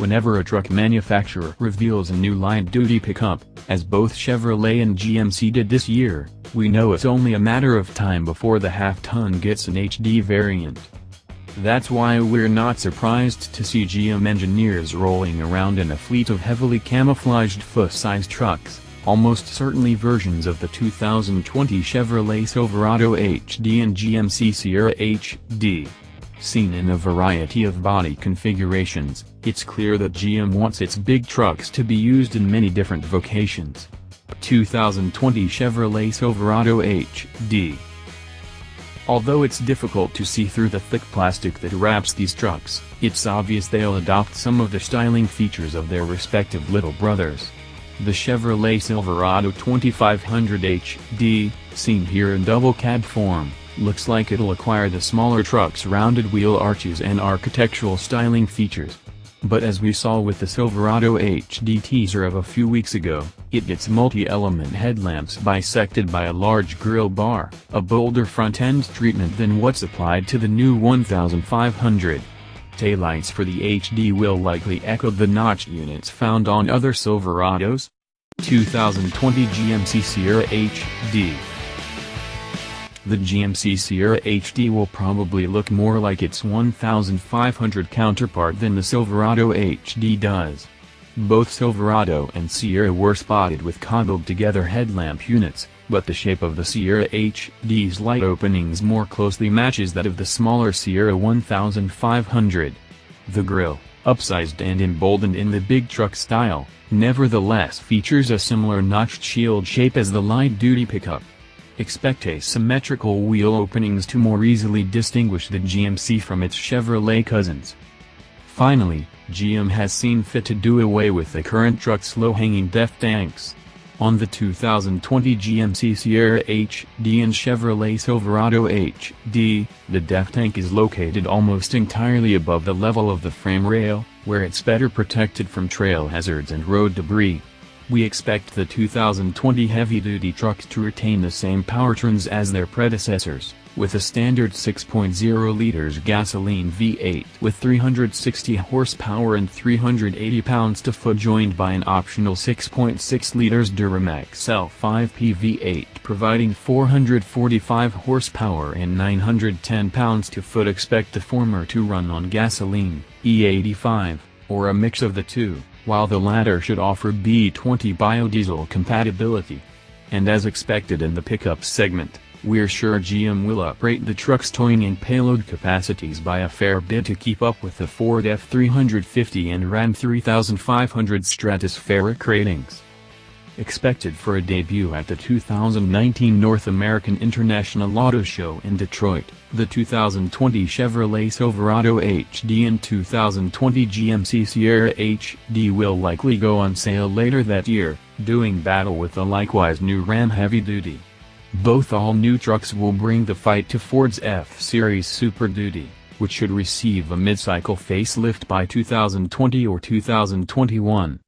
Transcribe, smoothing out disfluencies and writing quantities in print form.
whenever a truck manufacturer reveals a new light-duty pickup, as both Chevrolet and GMC did this year. We know it's only a matter of time before the half-ton gets an HD variant. That's why we're not surprised to see GM engineers rolling around in a fleet of heavily camouflaged full-size trucks, almost certainly versions of the 2020 Chevrolet Silverado HD and GMC Sierra HD. Seen in a variety of body configurations, it's clear that GM wants its big trucks to be used in many different vocations. 2020 Chevrolet Silverado HD. Although it's difficult to see through the thick plastic that wraps these trucks, it's obvious they'll adopt some of the styling features of their respective little brothers. The Chevrolet Silverado 2500 HD, seen here in double cab form, looks like it'll acquire the smaller truck's rounded wheel arches and architectural styling features. But as we saw with the Silverado HD teaser of a few weeks ago, it gets multi-element headlamps bisected by a large grille bar, a bolder front-end treatment than what's applied to the new 1500. Taillights for the HD will likely echo the notch units found on other Silverados. 2020 GMC Sierra HD. The GMC Sierra HD will probably look more like its 1500 counterpart than the Silverado HD does. Both Silverado and Sierra were spotted with cobbled-together headlamp units, but the shape of the Sierra HD's light openings more closely matches that of the smaller Sierra 1500. The grille, upsized and emboldened in the big truck style, nevertheless features a similar notched shield shape as the light-duty pickup. Expect asymmetrical wheel openings to more easily distinguish the GMC from its Chevrolet cousins. Finally, GM has seen fit to do away with the current truck's low-hanging def tanks. On the 2020 GMC Sierra HD and Chevrolet Silverado HD, the def tank is located almost entirely above the level of the frame rail, where it's better protected from trail hazards and road debris. We expect the 2020 heavy-duty trucks to retain the same powertrains as their predecessors, with a standard 6.0 liters gasoline V8 with 360 horsepower and 380 pounds-to-foot, joined by an optional 6.6 liters Duramax L5P V8 providing 445 horsepower and 910 pounds-to-foot. Expect the former to run on gasoline, E85, or a mix of the two, while the latter should offer B20 biodiesel compatibility. And as expected in the pickup segment, we're sure GM will uprate the truck's towing and payload capacities by a fair bit to keep up with the Ford F350 and Ram 3500 stratospheric ratings. Expected for a debut at the 2019 North American International Auto Show in Detroit, the 2020 Chevrolet Silverado HD and 2020 GMC Sierra HD will likely go on sale later that year, doing battle with the likewise new Ram Heavy Duty. Both all-new trucks will bring the fight to Ford's F-Series Super Duty, which should receive a mid-cycle facelift by 2020 or 2021.